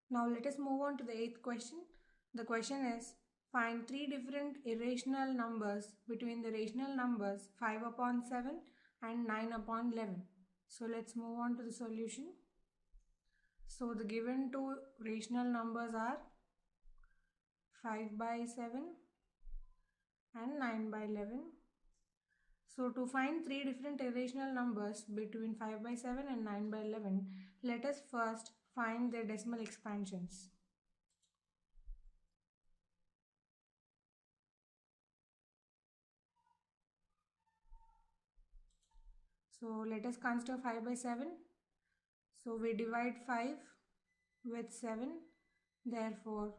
Now let us move on to the 8th question. The question is, find three different irrational numbers between the rational numbers 5 upon 7 and 9 upon 11. So let's move on to the solution. So the given two rational numbers are 5 by 7 and 9 by 11. So to find three different irrational numbers between 5 by 7 and 9 by 11, let us first find their decimal expansions. So let us consider 5 by 7. So we divide 5 with 7. Therefore,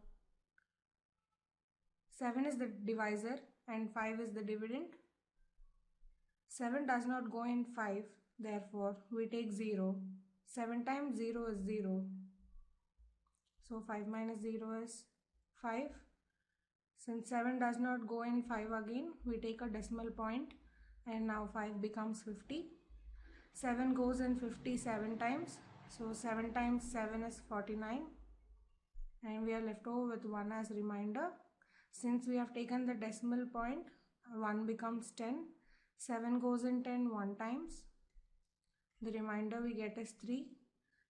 7 is the divisor and 5 is the dividend. 7 does not go in 5. Therefore, we take 0. 7 times 0 is 0. So 5 minus 0 is 5. Since 7 does not go in 5 again, we take a decimal point and now 5 becomes 50. 7 goes in 57 times. So 7 times 7 is 49. And we are left over with 1 as reminder. Since we have taken the decimal point, 1 becomes 10. 7 goes in 10 1 times. The remainder we get is 3.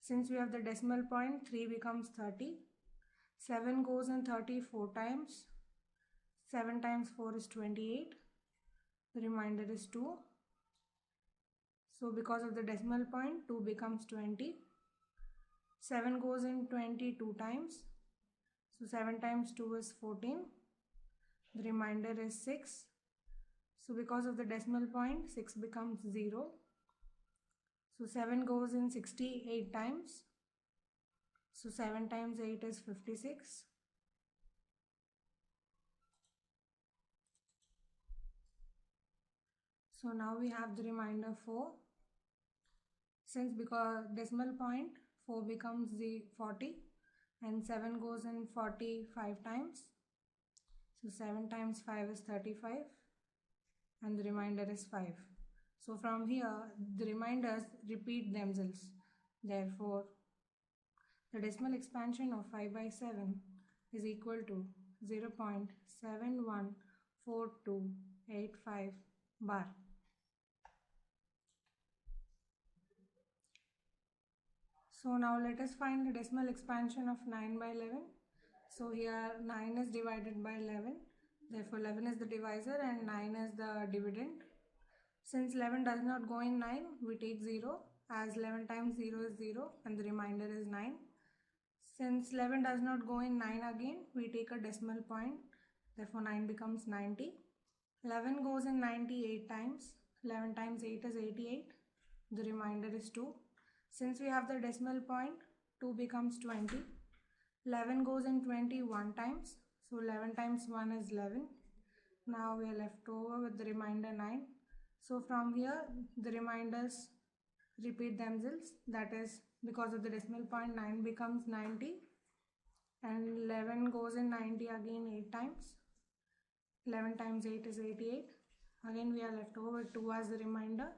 Since we have the decimal point, 3 becomes 30. 7 goes in 30 4 times. 7 times 4 is 28. The remainder is 2. So because of the decimal point, 2 becomes 20. 7 goes in 22 times. So 7 times 2 is 14. The remainder is 6. So because of the decimal point, 6 becomes 0. So 7 goes in 68 times. So 7 times 8 is 56. So now we have the remainder 4. Since because decimal point 4 becomes 40 and 7 goes in 45 times. So 7 times 5 is 35 and the remainder is 5. So from here the remainders repeat themselves. Therefore, the decimal expansion of 5 by 7 is equal to 0.714285 bar. So now let us find the decimal expansion of 9 by 11. So here 9 is divided by 11. Therefore 11 is the divisor and 9 is the dividend. Since 11 does not go in 9, we take 0 as 11 times 0 is 0 and the remainder is 9. Since 11 does not go in 9 again, we take a decimal point. Therefore 9 becomes 90. 11 goes in 98 times. 11 times 8 is 88. The remainder is 2. Since we have the decimal point, 2 becomes 20. 11 goes in 21 times. So 11 times 1 is 11. Now we are left over with the remainder 9. So from here the remainders repeat themselves. That is because of the decimal point 9 becomes 90. And 11 goes in 90 again 8 times. 11 times 8 is 88. Again we are left over with 2 as the remainder.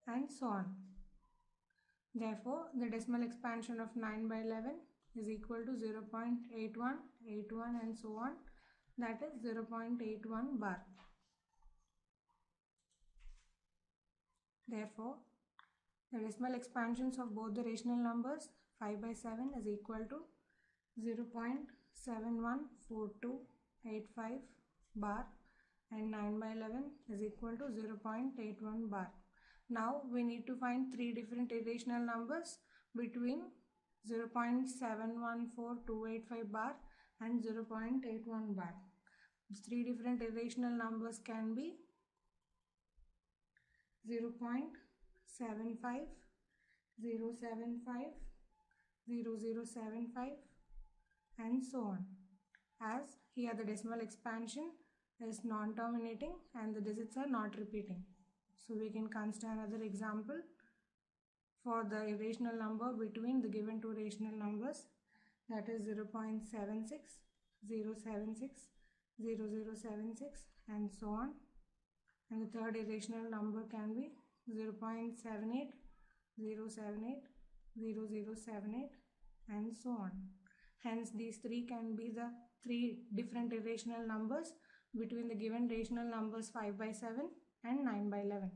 And so on. Therefore, the decimal expansion of 9 by 11 is equal to 0.8181 and so on. That is 0.81 bar. Therefore, the decimal expansions of both the rational numbers 5 by 7 is equal to 0.714285 bar and 9 by 11 is equal to 0.81 bar. Now we need to find three different irrational numbers between 0.714285 bar and 0.81 bar. These three different irrational numbers can be 0.75, 0.75, 0.075 and so on. As here the decimal expansion is non-terminating and the digits are not repeating. So we can consider another example for the irrational number between the given two rational numbers, that is 0.76, 0.76, 0.076 and so on. And the third irrational number can be 0.78, 0.78, 0.078 and so on. Hence, these three can be the three different irrational numbers between the given rational numbers 5 by 7 and 9 by 11.